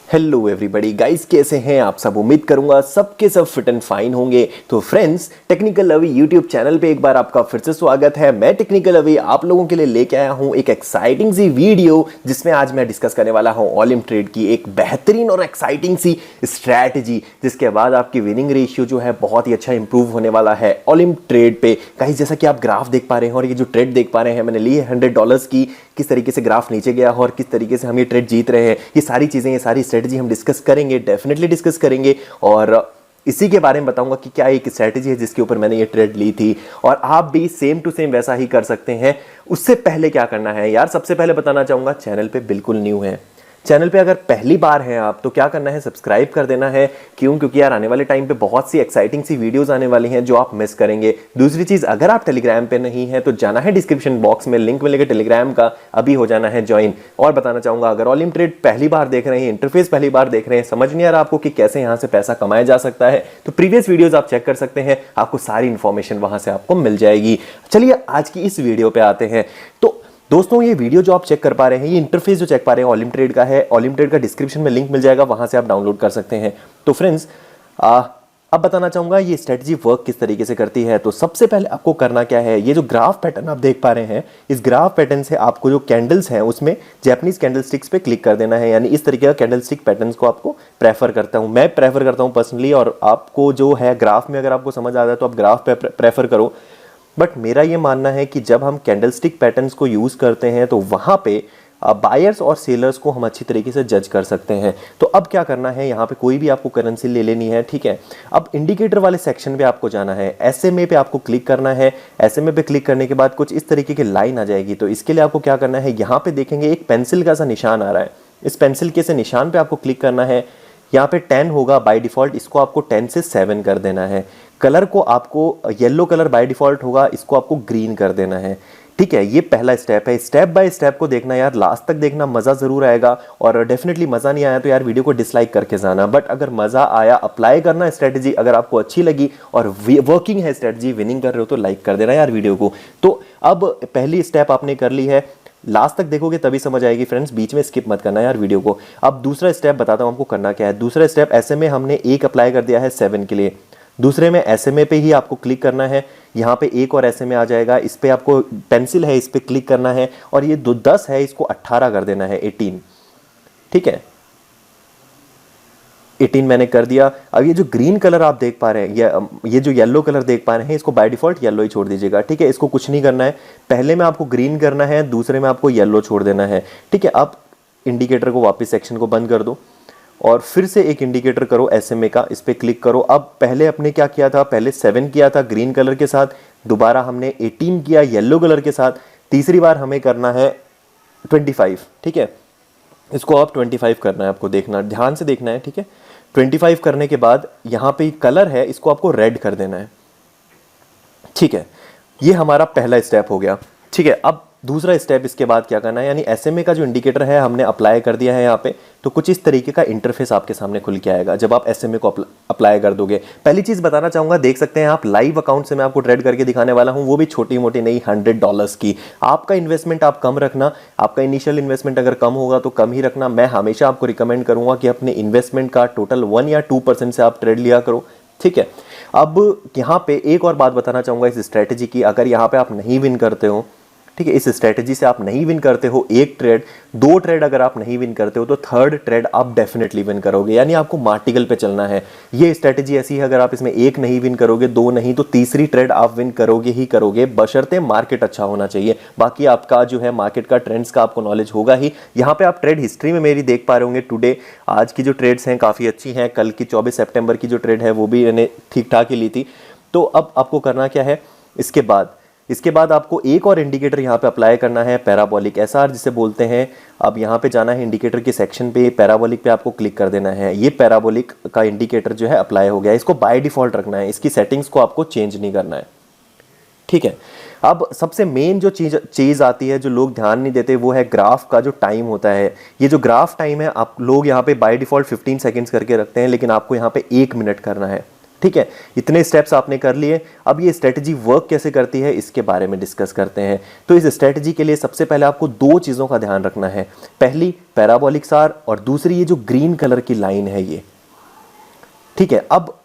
Hello everybody guys, कैसे हैं आप सब। उम्मीद करूंगा सबके सब फिट एंड फाइन होंगे। तो फ्रेंड्स, टेक्निकल अवी यूट्यूब चैनल पे एक बार आपका फिर से स्वागत है। मैं टेक्निकल अवी आप लोगों के लिए लेके आया हूं एक एक्साइटिंग सी वीडियो, जिसमें आज मैं डिस्कस करने वाला हूं ऑलिम ट्रेड की एक बेहतरीन और एक्साइटिंग सी स्ट्रैटेजी, जिसके बाद आपकी विनिंग रेशियो जो है बहुत ही अच्छा इंप्रूव होने वाला है ऑलिम ट्रेड पे। गाइस, जैसा कि आप ग्राफ देख पा रहे हैं और ये जो ट्रेड देख पा रहे हैं, मैंने ली है $100 की। किस तरीके से ग्राफ नीचे गया और किस तरीके से हम ये ट्रेड जीत रहे हैं, ये सारी चीजें, ये सारी स्ट्रेटजी हम डिस्कस करेंगे, डेफिनेटली डिस्कस करेंगे। और इसी के बारे में बताऊंगा कि क्या एक स्ट्रेटजी है जिसके ऊपर मैंने ये ट्रेड ली थी और आप भी सेम टू सेम वैसा ही कर सकते हैं। उससे पहले क्या करना है यार, सबसे पहले बताना चाहूंगा, चैनल पे बिल्कुल न्यू है, चैनल पे अगर पहली बार हैं आप तो क्या करना है, सब्सक्राइब कर देना है। क्योंकि यार आने वाले टाइम पे बहुत सी एक्साइटिंग सी वीडियोस आने वाली हैं जो आप मिस करेंगे। दूसरी चीज, अगर आप टेलीग्राम पे नहीं है तो जाना है डिस्क्रिप्शन बॉक्स में, लिंक मिलेगा टेलीग्राम का, अभी हो जाना है ज्वाइन। और बताना चाहूंगा, अगर ऑलिम ट्रेड पहली बार देख रहे हैं, इंटरफेस पहली बार देख रहे हैं, समझ नहीं आ रहा आपको कि कैसे यहां से पैसा कमाया जा सकता है, तो प्रीवियस वीडियोज आप चेक कर सकते हैं, आपको सारी इंफॉर्मेशन वहां से आपको मिल जाएगी। चलिए आज की इस वीडियो पे आते हैं। तो दोस्तों, ये वीडियो जो आप चेक कर पा रहे हैं, ये इंटरफेस जो चेक पा रहे हैं ऑलिम ट्रेड का है। ऑलिम ट्रेड का डिस्क्रिप्शन में लिंक मिल जाएगा, वहां से आप डाउनलोड कर सकते हैं। तो फ्रेंड्स, अब बताना चाहूंगा ये स्ट्रेटजी वर्क किस तरीके से करती है। तो सबसे पहले आपको करना क्या है, ये जो ग्राफ पैटर्न आप देख पा रहे हैं, इस ग्राफ पैटर्न से आपको जो कैंडल्स हैं उसमें जैपनीज कैंडल स्टिक्स पे क्लिक कर देना है। यानी इस तरीके का कैंडल स्टिक पैटर्न को आपको प्रेफर करता हूं, मैं प्रेफर करता हूं पर्सनली। और आपको जो है ग्राफ में अगर आपको समझ आ जाए तो आप ग्राफ पे प्रेफर करो। बट मेरा ये मानना है कि जब हम कैंडलस्टिक पैटर्न्स को यूज करते हैं तो वहां पे बायर्स और सेलर्स को हम अच्छी तरीके से जज कर सकते हैं। तो अब क्या करना है, यहाँ पे कोई भी आपको करेंसी ले लेनी है, ठीक है। अब इंडिकेटर वाले सेक्शन पे आपको जाना है, एसएमए पे आपको क्लिक करना है। एसएमए पे क्लिक करने के बाद कुछ इस तरीके की लाइन आ जाएगी। तो इसके लिए आपको क्या करना है, यहाँ पे देखेंगे एक पेंसिल का सा निशान आ रहा है, इस पेंसिल के से निशान पे आपको क्लिक करना है। यहाँ पे 10 होगा बाय डिफॉल्ट, इसको आपको 10 से 7 कर देना है। कलर को आपको येलो कलर बाय डिफॉल्ट होगा, इसको आपको ग्रीन कर देना है, ठीक है। ये पहला स्टेप है। स्टेप बाय स्टेप को देखना यार, लास्ट तक देखना, मजा जरूर आएगा। और डेफिनेटली मजा नहीं आया तो यार वीडियो को डिसलाइक करके जाना। बट अगर मजा आया, अप्लाई करना स्ट्रेटजी, अगर आपको अच्छी लगी और वर्किंग है स्ट्रेटजी, विनिंग कर रहे हो, तो लाइक कर देना यार वीडियो को। तो अब पहली स्टेप आपने कर ली है, लास्ट तक देखोगे तभी समझ आएगी फ्रेंड्स, बीच में स्किप मत करना यार वीडियो को। अब दूसरा स्टेप बताता हूं आपको करना क्या है। दूसरा स्टेप, एसएमए हमने एक अप्लाई कर दिया है 7 के लिए, दूसरे में एसएमए पे ही आपको क्लिक करना है। यहाँ पे एक और एसएमए आ जाएगा, इस पे आपको पेंसिल है, इस पे क्लिक करना है। और ये 10 है, इसको 18 कर देना है, 18, ठीक है। 18 मैंने कर दिया। अब ये जो ग्रीन कलर आप देख पा रहे हैं, ये जो येलो कलर देख पा रहे हैं, इसको बाय डिफॉल्ट येलो ही छोड़ दीजिएगा, ठीक है। इसको कुछ नहीं करना है, पहले में आपको ग्रीन करना है, दूसरे में आपको येलो छोड़ देना है, ठीक है। अब इंडिकेटर को वापस सेक्शन को बंद कर दो और फिर से एक इंडिकेटर करो एसएमए का, इस पे क्लिक करो। अब पहले अपने क्या किया था, पहले 7 किया था ग्रीन कलर के साथ, दोबारा हमने 18 किया येलो कलर के साथ, तीसरी बार हमें करना है 25, ठीक है। इसको आप 25 करना है, आपको देखना, ध्यान से देखना है, ठीक है। 25 करने के बाद यहाँ पे कलर है, इसको आपको रेड कर देना है, ठीक है। ये हमारा पहला स्टेप हो गया, ठीक है। अब दूसरा स्टेप इसके बाद क्या करना है, यानी एसएमए का जो इंडिकेटर है हमने अप्लाई कर दिया है यहाँ पे, तो कुछ इस तरीके का इंटरफेस आपके सामने खुल के आएगा जब आप एसएमए को अप्लाई कर दोगे। पहली चीज बताना चाहूंगा, देख सकते हैं आप लाइव अकाउंट से मैं आपको ट्रेड करके दिखाने वाला हूं, वो भी छोटी मोटी नहीं, $100 की। आपका इन्वेस्टमेंट आप कम रखना, आपका इनिशियल इन्वेस्टमेंट अगर कम होगा तो कम ही रखना। मैं हमेशा आपको रिकमेंड करूंगा कि अपने इन्वेस्टमेंट का टोटल 1 या 2% से आप ट्रेड लिया करो, ठीक है। अब यहाँ पे एक और बात बताना चाहूंगा इस स्ट्रेटेजी की, अगर यहाँ पे आप नहीं विन करते हो, ठीक है, इस स्ट्रेटजी से आप नहीं विन करते हो, एक ट्रेड, 2 ट्रेड अगर आप नहीं विन करते हो तो 3rd ट्रेड आप डेफिनेटली विन करोगे। यानी आपको मार्टिकल पे चलना है। ये स्ट्रेटजी ऐसी है, अगर आप इसमें 1 नहीं विन करोगे, 2 नहीं, तो तीसरी ट्रेड आप विन करोगे ही करोगे, बशर्ते मार्केट अच्छा होना चाहिए। बाकी आपका जो है मार्केट का ट्रेंड्स का आपको नॉलेज होगा ही। यहाँ पे आप ट्रेड हिस्ट्री में मेरी देख पा रहे होंगे, टुडे आज की जो ट्रेड्स हैं काफ़ी अच्छी हैं। कल की 24 सितंबर की जो ट्रेड है वो भी मैंने ठीक ठाक ही ली थी। तो अब आपको करना क्या है, इसके बाद आपको एक और इंडिकेटर यहाँ पे अप्लाई करना है, पैराबोलिक एसआर जिसे बोलते हैं। अब यहाँ पे जाना है इंडिकेटर के सेक्शन पे, पैराबोलिक पे आपको क्लिक कर देना है। ये पैराबोलिक का इंडिकेटर जो है अप्लाई हो गया, इसको बाय डिफॉल्ट रखना है, इसकी सेटिंग्स को आपको चेंज नहीं करना है, ठीक है। अब सबसे मेन जो चीज आती है, जो लोग ध्यान नहीं देते, वो है ग्राफ का जो टाइम होता है। ये जो ग्राफ टाइम है, आप लोग यहाँ पे बाय डिफॉल्ट 15 सेकेंड्स करके रखते हैं, लेकिन आपको यहाँ पे 1 मिनट करना है, ठीक है, इतने स्टेप्स आपने कर लिए। अब ये स्ट्रेटजी वर्क कैसे करती है इसके बारे में डिस्कस करते हैं। तो इस स्ट्रेटजी के लिए सबसे पहले आपको दो चीज़ों का ध्यान रखना है, पहली पैराबोलिक सार और दूसरी ये जो ग्रीन कलर की लाइन है ये। ठीक है, अब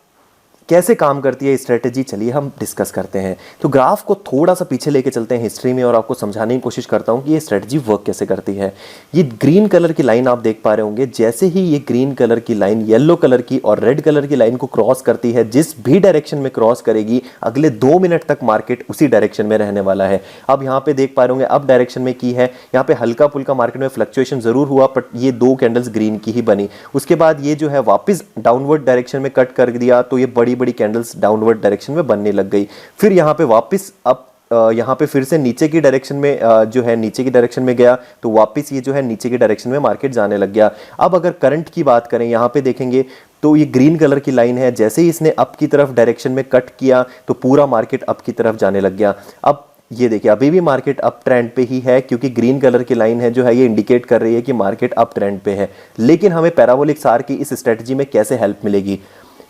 कैसे काम करती है स्ट्रेटजी, चलिए हम डिस्कस करते हैं। तो ग्राफ को थोड़ा सा पीछे लेके चलते हैं हिस्ट्री में और आपको समझाने की कोशिश करता हूं कि ये स्ट्रेटजी वर्क कैसे करती है। ये ग्रीन कलर की लाइन आप देख पा रहे होंगे, जैसे ही ये ग्रीन कलर की लाइन येलो कलर की और रेड कलर की लाइन को क्रॉस करती है, जिस भी डायरेक्शन में क्रॉस करेगी अगले 2 मिनट तक मार्केट उसी डायरेक्शन में रहने वाला है। अब यहाँ पे देख पा रहे होंगे अब डायरेक्शन में की है, यहाँ पे हल्का फुल्का मार्केट में फ्लक्चुएशन जरूर हुआ, बट ये 2 कैंडल्स ग्रीन की ही बनी। उसके बाद ये जो है वापस डाउनवर्ड डायरेक्शन में कट कर दिया, तो ये बड़ी बड़ी कैंडल्स डाउनवर्ड डायरेक्शन में बनने लग गई। फिर यहाँ पे वापस अब यहाँ पे फिर से नीचे की डायरेक्शन में जो है नीचे की डायरेक्शन में गया, तो वापस ये जो है नीचे की डायरेक्शन में मार्केट जाने लग गया। अब अगर करंट की बात करें, यहाँ पे देखेंगे तो ये ग्रीन कलर की लाइन है, जैसे ही इसने अप की तरफ डायरेक्शन में कट किया तो पूरा मार्केट अप की तरफ जाने लग गया। अब ये देखिए अभी भी मार्केट अप ट्रेंड पे ही है, क्योंकि ग्रीन कलर की लाइन है जो है ये इंडिकेट कर रही है कि मार्केट अप ट्रेंड पे है। लेकिन हमें पैराबोलिक सार की इस स्ट्रेटजी में कैसे हेल्प मिलेगी,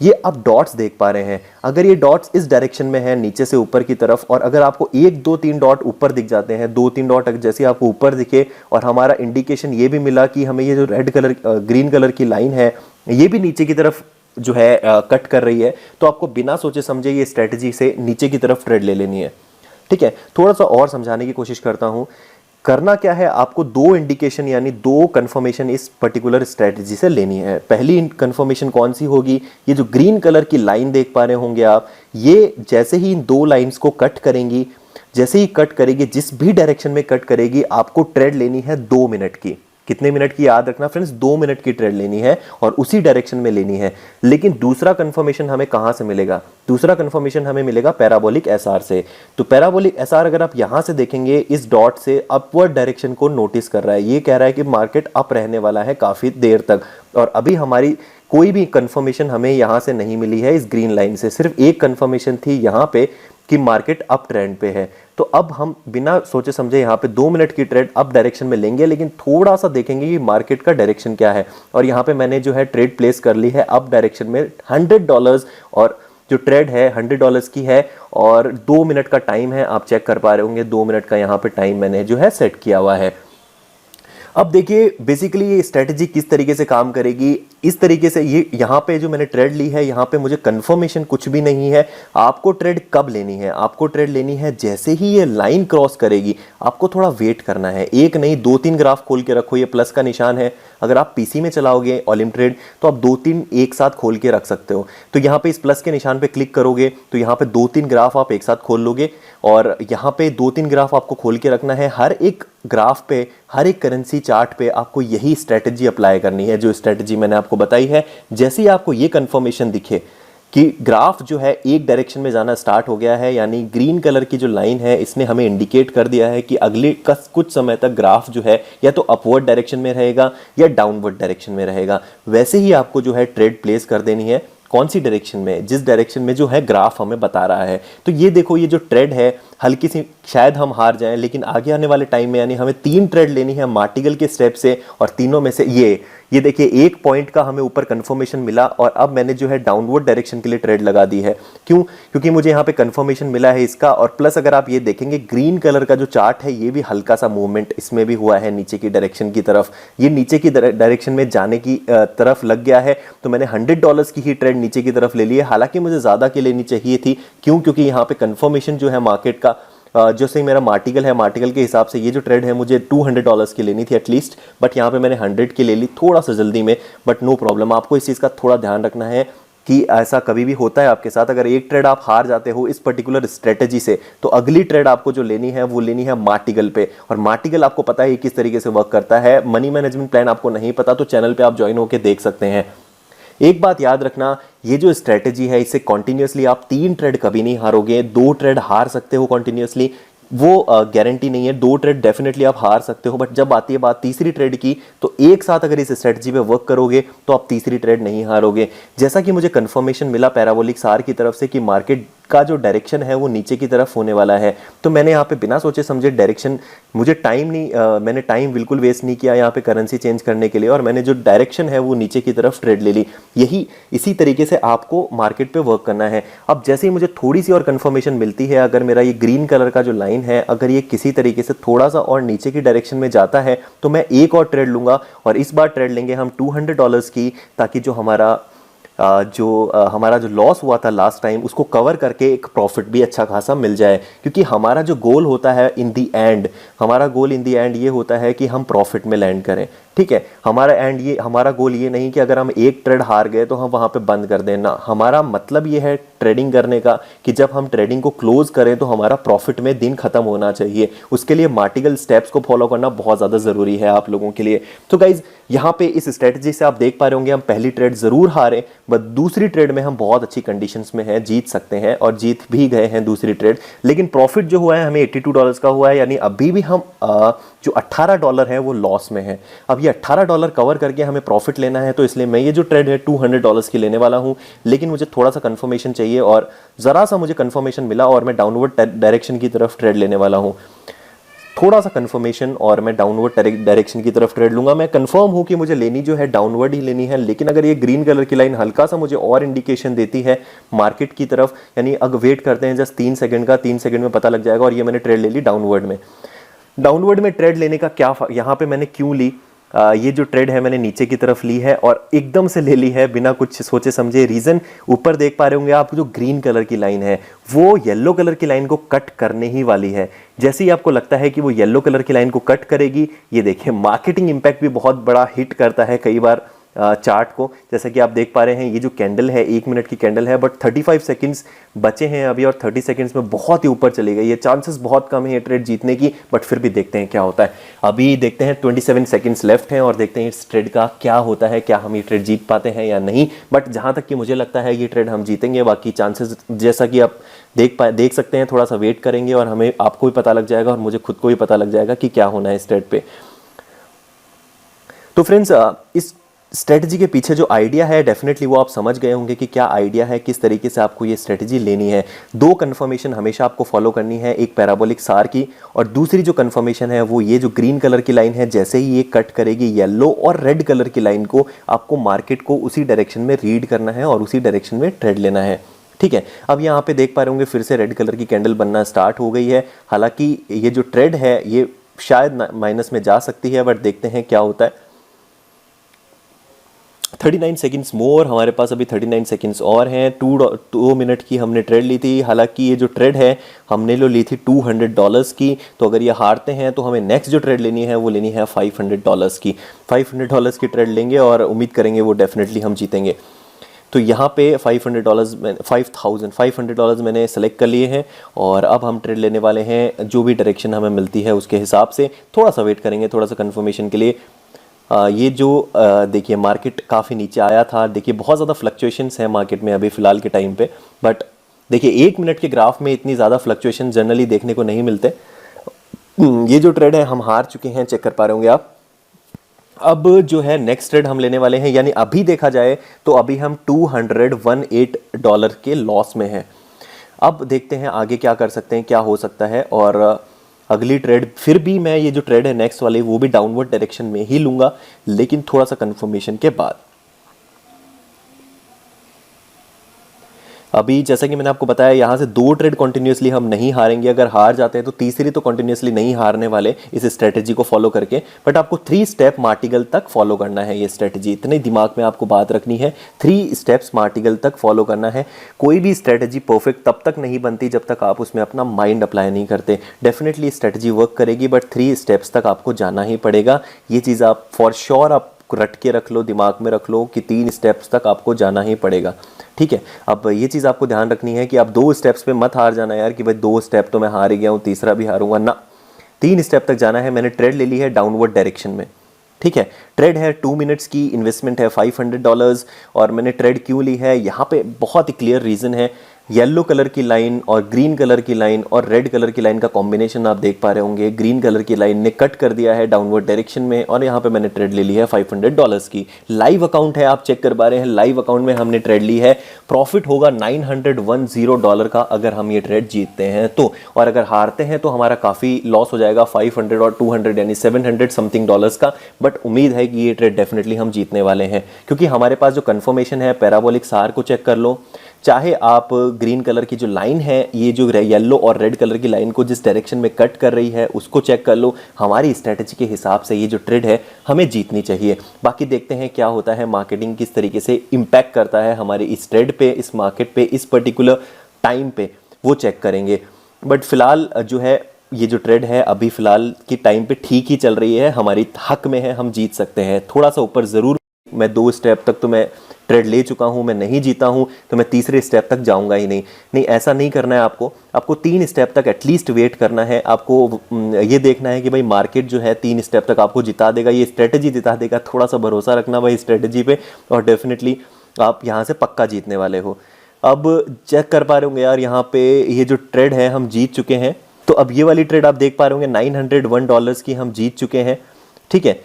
ये आप डॉट्स देख पा रहे हैं। अगर ये डॉट्स इस डायरेक्शन में है नीचे से ऊपर की तरफ, और अगर आपको 1 2 3 डॉट ऊपर दिख जाते हैं, 2 3 डॉट जैसे आपको ऊपर दिखे और हमारा इंडिकेशन ये भी मिला कि हमें ये जो रेड कलर ग्रीन कलर की लाइन है ये भी नीचे की तरफ जो है कट कर रही है, तो आपको बिना सोचे समझे ये स्ट्रेटजी से नीचे की तरफ ट्रेड ले लेनी है। ठीक है, थोड़ा सा और समझाने की कोशिश करता हूं। करना क्या है, आपको 2 इंडिकेशन यानी 2 कंफर्मेशन इस पर्टिकुलर स्ट्रेटजी से लेनी है। पहली कंफर्मेशन कौन सी होगी, ये जो ग्रीन कलर की लाइन देख पा रहे होंगे आप, ये जैसे ही इन 2 लाइंस को कट करेंगी, जैसे ही कट करेगी, जिस भी डायरेक्शन में कट करेगी, आपको ट्रेड लेनी है 2 मिनट की। कितने मिनट की याद रखना फ्रेंड्स, 2 मिनट की ट्रेड लेनी है और उसी डायरेक्शन में लेनी है। लेकिन दूसरा कंफर्मेशन हमें कहां से मिलेगा, दूसरा कंफर्मेशन हमें मिलेगा पैराबोलिक एसआर से। तो पैराबोलिक एसआर अगर आप यहां से देखेंगे, इस डॉट से अपवर्ड डायरेक्शन को नोटिस कर रहा है, ये कह रहा है कि मार्केट अप रहने वाला है काफी देर तक। और अभी हमारी कोई भी कंफर्मेशन हमें यहां से नहीं मिली है इस ग्रीन लाइन से, सिर्फ एक कंफर्मेशन थी यहां पे कि मार्केट अप ट्रेंड पे है। तो अब हम बिना सोचे समझे यहाँ पे 2 मिनट की ट्रेड अप डायरेक्शन में लेंगे, लेकिन थोड़ा सा देखेंगे कि मार्केट का डायरेक्शन क्या है। और यहाँ पे मैंने जो है ट्रेड प्लेस कर ली है अप डायरेक्शन में $100, और जो ट्रेड है $100 की है और 2 मिनट का टाइम है, आप चेक कर पा रहे होंगे 2 मिनट का यहाँ पे टाइम मैंने जो है सेट किया हुआ है। अब देखिए बेसिकली ये स्ट्रेटजी किस तरीके से काम करेगी। इस तरीके से ये यहाँ पे जो मैंने ट्रेड ली है, यहाँ पे मुझे कंफर्मेशन कुछ भी नहीं है। आपको ट्रेड कब लेनी है, आपको ट्रेड लेनी है जैसे ही ये लाइन क्रॉस करेगी। आपको थोड़ा वेट करना है, एक नहीं 2-3 ग्राफ खोल के रखो। ये प्लस का निशान है, अगर आप पीसी में चलाओगे ऑलिम ट्रेड तो आप 2-3 एक साथ खोल के रख सकते हो। तो यहाँ पे इस प्लस के निशान पे क्लिक करोगे तो यहाँ पे 2-3 ग्राफ आप एक साथ खोल लोगे, और यहाँ पे 2-3 ग्राफ आपको खोल के रखना है। हर एक ग्राफ पे, हर एक करेंसी चार्ट पे आपको यही स्ट्रेटजी अप्लाई करनी है जो स्ट्रेटजी मैंने आपको बताई है। जैसे ही आपको ये कंफर्मेशन दिखे कि ग्राफ जो है एक डायरेक्शन में जाना स्टार्ट हो गया है, यानी ग्रीन कलर की जो लाइन है इसने हमें इंडिकेट कर दिया है कि अगले कुछ समय तक ग्राफ जो है या तो अपवर्ड डायरेक्शन में रहेगा या डाउनवर्ड डायरेक्शन में रहेगा, वैसे ही आपको जो है ट्रेड प्लेस कर देनी है। कौन सी डायरेक्शन में, जिस डायरेक्शन में जो है ग्राफ हमें बता रहा है। तो ये देखो, ये जो ट्रेड है हल्की सी शायद हम हार जाएं, लेकिन आगे आने वाले टाइम में यानी हमें 3 ट्रेड लेनी है मार्टिगल के स्टेप से, और तीनों में से ये देखिए 1 पॉइंट का हमें ऊपर कंफर्मेशन मिला, और अब मैंने जो है डाउनवर्ड डायरेक्शन के लिए ट्रेड लगा दी है। क्यों? क्योंकि मुझे यहाँ पे कंफर्मेशन मिला है इसका, और प्लस अगर आप ये देखेंगे ग्रीन कलर का जो चार्ट है ये भी हल्का सा मूवमेंट इसमें भी हुआ है नीचे की डायरेक्शन की तरफ। ये नीचे की डायरेक्शन में जाने की तरफ लग गया है, तो मैंने $100 की ही ट्रेड नीचे की तरफ ले ली है। हालांकि मुझे ज्यादा की लेनी चाहिए थी। क्यों? क्योंकि यहाँ पे कंफर्मेशन जो है मार्केट का जो से मेरा मार्टिकल है, मार्टिकल के हिसाब से ये जो ट्रेड है मुझे $200 की लेनी थी एटलीस्ट, बट यहाँ पे मैंने 100 की ले ली थोड़ा सा जल्दी में। बट नो प्रॉब्लम, आपको इस चीज़ का थोड़ा ध्यान रखना है कि ऐसा कभी भी होता है आपके साथ। अगर एक ट्रेड आप हार जाते हो इस पर्टिकुलर स्ट्रेटजी से, तो अगली ट्रेड आपको जो लेनी है वो लेनी है मार्टिगल पे। और मार्टिगल आपको पता है किस तरीके से वर्क करता है। मनी मैनेजमेंट प्लान आपको नहीं पता तो चैनल पे आप ज्वाइन होकर देख सकते हैं। एक बात याद रखना, ये जो स्ट्रेटजी है इससे कॉन्टिन्यूसली आप 3 ट्रेड कभी नहीं हारोगे। 2 ट्रेड हार सकते हो कॉन्टिन्यूसली, वो गारंटी नहीं है। 2 ट्रेड डेफिनेटली आप हार सकते हो, बट जब आती है बात तीसरी ट्रेड की, तो एक साथ अगर इस स्ट्रेटजी पे वर्क करोगे तो आप तीसरी ट्रेड नहीं हारोगे। जैसा कि मुझे कंफर्मेशन मिला पैराबोलिक सार की तरफ से कि मार्केट इसका जो डायरेक्शन है वो नीचे की तरफ होने वाला है। तो मैंने यहाँ पे बिना सोचे समझे डायरेक्शन, मुझे टाइम नहीं मैंने टाइम बिल्कुल वेस्ट नहीं किया यहाँ पे करेंसी चेंज करने के लिए, और मैंने जो डायरेक्शन है वो नीचे की तरफ ट्रेड ले ली। यही इसी तरीके से आपको मार्केट पे वर्क करना है। अब जैसे ही मुझे थोड़ी सी और कंफर्मेशन मिलती है, अगर मेरा ये ग्रीन कलर का जो लाइन है अगर ये किसी तरीके से थोड़ा सा और नीचे की डायरेक्शन में जाता है तो मैं एक और ट्रेड लूंगा, और इस बार ट्रेड लेंगे हम $200 की, ताकि जो हमारा जो लॉस हुआ था लास्ट टाइम उसको कवर करके एक प्रॉफिट भी अच्छा खासा मिल जाए। क्योंकि हमारा जो गोल होता है इन दी एंड, हमारा गोल इन दी एंड ये होता है कि हम प्रॉफिट में लैंड करें। ठीक है, हमारा गोल ये नहीं कि अगर हम एक ट्रेड हार गए तो हम वहां पे बंद कर दें ना। हमारा मतलब ये है ट्रेडिंग करने का कि जब हम ट्रेडिंग को क्लोज करें तो हमारा प्रॉफिट में दिन खत्म होना चाहिए। उसके लिए मार्टिकल स्टेप्स को फॉलो करना बहुत ज़्यादा ज़रूरी है आप लोगों के लिए। तो गाइज यहाँ पे इस स्ट्रेटजी से आप देख पा रहे होंगे हम पहली ट्रेड ज़रूर हारे, बट दूसरी ट्रेड में हम बहुत अच्छी कंडीशंस में हैं, जीत सकते हैं और जीत भी गए हैं दूसरी ट्रेड। लेकिन प्रॉफिट जो हुआ है हमें $82 का हुआ है, यानी अभी भी हम जो $18 है वो लॉस में है। अब ये $18 कवर करके हमें प्रॉफिट लेना है, तो इसलिए मैं ये जो ट्रेड है $200 की लेने वाला हूं। लेकिन मुझे थोड़ा सा कंफर्मेशन चाहिए, और ज़रा सा मुझे कंफर्मेशन मिला और मैं डाउनवर्ड डायरेक्शन की तरफ ट्रेड लेने वाला हूं। थोड़ा सा कंफर्मेशन और मैं डाउनवर्ड डायरेक्शन की तरफ ट्रेड लूंगा। मैं कंफर्म हूं कि मुझे लेनी जो है डाउनवर्ड ही लेनी है, लेकिन अगर ये ग्रीन कलर की लाइन हल्का सा मुझे और इंडिकेशन देती है मार्केट की तरफ, यानी अगर वेट करते हैं जस्ट 3 सेकंड का, 3 सेकंड में पता लग जाएगा। और ये मैंने ट्रेड ले ली डाउनवर्ड में। डाउनवर्ड में ट्रेड लेने का क्या यहाँ पे मैंने क्यों ली, ये जो ट्रेड है मैंने नीचे की तरफ ली है और एकदम से ले ली है बिना कुछ सोचे समझे। रीजन ऊपर देख पा रहे होंगे आप, जो ग्रीन कलर की लाइन है वो येलो कलर की लाइन को कट करने ही वाली है। जैसे ही आपको लगता है कि वो येलो कलर की लाइन को कट करेगी, ये देखिए मार्केटिंग इंपैक्ट भी बहुत बड़ा हिट करता है कई बार चार्ट को। जैसा कि आप देख पा रहे हैं ये जो कैंडल है 1 मिनट की कैंडल है, बट 35 सेकंड्स बचे हैं अभी, और 30 सेकंड्स में बहुत ही ऊपर चली गई। ये चांसेस बहुत कम है ये ट्रेड जीतने की, बट फिर भी देखते हैं क्या होता है। अभी देखते हैं 27 सेकंड्स लेफ्ट हैं और देखते हैं इस ट्रेड का क्या होता है, क्या हम ये ट्रेड जीत पाते हैं या नहीं। बट जहां तक कि मुझे लगता है ये ट्रेड हम जीतेंगे। बाकी चांसेस जैसा कि आप देख सकते हैं, थोड़ा सा वेट करेंगे और हमें आपको भी पता लग जाएगा और मुझे खुद को भी पता लग जाएगा कि क्या होना है इस ट्रेड पे। तो फ्रेंड्स, इस स्ट्रेटजी के पीछे जो आइडिया है डेफिनेटली वो आप समझ गए होंगे कि क्या आइडिया है, किस तरीके से आपको ये स्ट्रेटजी लेनी है। 2 कंफर्मेशन हमेशा आपको फॉलो करनी है, एक पैराबोलिक सार की, और दूसरी जो कंफर्मेशन है वो ये जो ग्रीन कलर की लाइन है, जैसे ही ये कट करेगी येलो और रेड कलर की लाइन को, आपको मार्केट को उसी डायरेक्शन में रीड करना है और उसी डायरेक्शन में ट्रेड लेना है। ठीक है, अब यहाँ पे देख पा रहे होंगे फिर से रेड कलर की कैंडल बनना स्टार्ट हो गई है। हालांकि ये जो ट्रेड है ये शायद माइनस में जा सकती है, बट देखते हैं क्या होता है। 39 सेकंड्स मोर, हमारे पास अभी 39 सेकंड्स और हैं। 2 मिनट की हमने ट्रेड ली थी। हालांकि ये जो ट्रेड है हमने ली थी $200 की, तो अगर ये हारते हैं तो हमें नेक्स्ट जो ट्रेड लेनी है वो लेनी है $500 की। $500 की ट्रेड लेंगे और उम्मीद करेंगे वो डेफिनेटली हम जीतेंगे। तो यहाँ पे $500 मैंने सेलेक्ट कर लिए हैं और अब हम ट्रेड लेने वाले हैं। जो भी डायरेक्शन हमें मिलती है उसके हिसाब से थोड़ा सा वेट करेंगे, थोड़ा सा कंफर्मेशन के लिए। ये जो देखिए मार्केट काफ़ी नीचे आया था। देखिए बहुत ज़्यादा फ्लक्चुएशंस हैं मार्केट में अभी फ़िलहाल के टाइम पे, बट देखिए 1 मिनट के ग्राफ में इतनी ज़्यादा फ्लक्चुएशन जनरली देखने को नहीं मिलते। ये जो ट्रेड है हम हार चुके हैं, चेक कर पा रहे होंगे आप। अब जो है नेक्स्ट ट्रेड हम लेने वाले हैं, यानी अभी देखा जाए तो अभी हम $218 के लॉस में हैं। अब देखते हैं आगे क्या कर सकते हैं, क्या हो सकता है। और अगली ट्रेड फिर भी मैं ये जो ट्रेड है नेक्स्ट वाली वो भी डाउनवर्ड डायरेक्शन में ही लूंगा, लेकिन थोड़ा सा कंफर्मेशन के बाद। अभी जैसा कि मैंने आपको बताया यहाँ से 2 ट्रेड कंटिन्यूसली हम नहीं हारेंगे। अगर हार जाते हैं तो तीसरी तो कंटिन्यूसली नहीं हारने वाले इस स्ट्रेटजी को फॉलो करके, बट आपको 3 स्टेप मार्टिगल तक फॉलो करना है। ये स्ट्रेटजी इतने दिमाग में आपको बात रखनी है, 3 स्टेप्स मार्टिगल तक फॉलो करना है। कोई भी स्ट्रेटजी परफेक्ट तब तक नहीं बनती जब तक आप उसमें अपना माइंड अप्लाई नहीं करते। डेफिनेटली स्ट्रेटजी वर्क करेगी, बट 3 स्टेप्स तक आपको जाना ही पड़ेगा। ये चीज़ आप फॉर श्योर आप रट के रख लो, दिमाग में रख लो कि 3 स्टेप्स तक आपको जाना ही पड़ेगा। ठीक है, अब ये चीज़ आपको ध्यान रखनी है कि आप 2 स्टेप्स पे मत हार जाना यार कि भाई 2 स्टेप तो मैं हार ही गया हूँ, तीसरा भी हारूंगा ना। 3 स्टेप तक जाना है। मैंने ट्रेड ले ली है डाउनवर्ड डायरेक्शन में। ठीक है, ट्रेड है 2 मिनट्स की, इन्वेस्टमेंट है $500। और मैंने ट्रेड क्यों ली है यहाँ पे बहुत ही क्लियर रीज़न है। येलो कलर की लाइन और ग्रीन कलर की लाइन और रेड कलर की लाइन का कॉम्बिनेशन आप देख पा रहे होंगे। ग्रीन कलर की लाइन ने कट कर दिया है डाउनवर्ड डायरेक्शन में और यहाँ पे मैंने ट्रेड ले ली है $500 की। लाइव अकाउंट है, आप चेक कर पा रहे हैं, लाइव अकाउंट में हमने ट्रेड ली है। प्रॉफिट होगा $910 का अगर हम ये ट्रेड जीतते हैं तो, और अगर हारते हैं तो हमारा काफ़ी लॉस हो जाएगा 500 और 200 यानी 700 समथिंग डॉलर्स का। बट उम्मीद है कि ये ट्रेड डेफिनेटली हम जीतने वाले हैं, क्योंकि हमारे पास जो कन्फर्मेशन है पैराबोलिक सार को चेक कर लो, चाहे आप ग्रीन कलर की जो लाइन है, ये जो येलो और रेड कलर की लाइन को जिस डायरेक्शन में कट कर रही है उसको चेक कर लो। हमारी स्ट्रेटजी के हिसाब से ये जो ट्रेड है हमें जीतनी चाहिए। बाकी देखते हैं क्या होता है, मार्केटिंग किस तरीके से इम्पैक्ट करता है हमारे इस ट्रेड पे, इस मार्केट पे, इस पर्टिकुलर टाइम पे, वो चेक करेंगे। बट फिलहाल जो है ये जो ट्रेड है अभी फिलहाल की टाइम पे ठीक ही चल रही है, हमारी हक में है, हम जीत सकते हैं। थोड़ा सा ऊपर ज़रूर, मैं 2 स्टेप तक तो मैं ट्रेड ले चुका हूं, मैं नहीं जीता हूं तो मैं तीसरे स्टेप तक जाऊंगा ही नहीं। नहीं, ऐसा नहीं करना है आपको 3 स्टेप तक एटलीस्ट वेट करना है। आपको ये देखना है कि भाई मार्केट जो है 3 स्टेप तक आपको जिता देगा, ये स्ट्रेटजी जिता देगा। थोड़ा सा भरोसा रखना भाई स्ट्रेटजी पे और डेफिनेटली आप यहाँ से पक्का जीतने वाले हो। अब चेक कर पा रहे होंगे यार, यहाँ पे ये जो ट्रेड है हम जीत चुके हैं। तो अब ये वाली ट्रेड आप देख पा रहे होंगे $901 की हम जीत चुके हैं, ठीक है।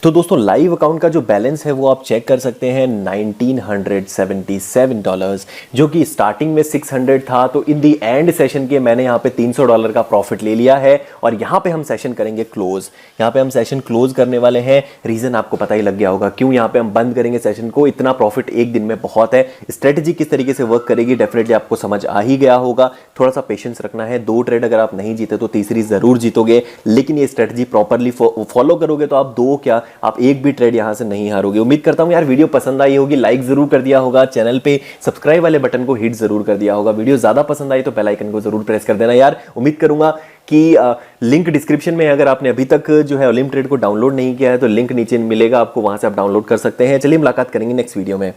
तो दोस्तों लाइव अकाउंट का जो बैलेंस है वो आप चेक कर सकते हैं, $1977, जो कि स्टार्टिंग में 600 था। तो इन दी एंड सेशन के मैंने यहाँ पे $300 का प्रॉफिट ले लिया है और यहाँ पे हम सेशन करेंगे क्लोज। यहाँ पे हम सेशन क्लोज करने वाले हैं। रीजन आपको पता ही लग गया होगा क्यों यहाँ पे हम बंद करेंगे सेशन को। इतना प्रॉफिट एक दिन में बहुत है। स्ट्रेटजी किस तरीके से वर्क करेगी डेफिनेटली आपको समझ आ ही गया होगा। थोड़ा सा पेशेंस रखना है। 2 ट्रेड अगर आप नहीं जीते तो तीसरी जरूर जीतोगे, लेकिन ये स्ट्रेटजी प्रॉपरली फॉलो करोगे तो आप 2 क्या आप एक भी ट्रेड यहां से नहीं हारोगे। उम्मीद करता हूं यार वीडियो पसंद आई होगी, लाइक जरूर कर दिया होगा, चैनल पे सब्सक्राइब वाले बटन को हिट जरूर कर दिया होगा। वीडियो ज्यादा पसंद आई तो बेल आइकन को जरूर प्रेस कर देना यार। उम्मीद करूंगा कि लिंक डिस्क्रिप्शन में, अगर आपने अभी तक जो है ओलिम ट्रेड को डाउनलोड नहीं किया है तो लिंक नीचे मिलेगा आपको, वहां से आप डाउनलोड कर सकते हैं। चलिए मुलाकात करेंगे नेक्स्ट वीडियो में।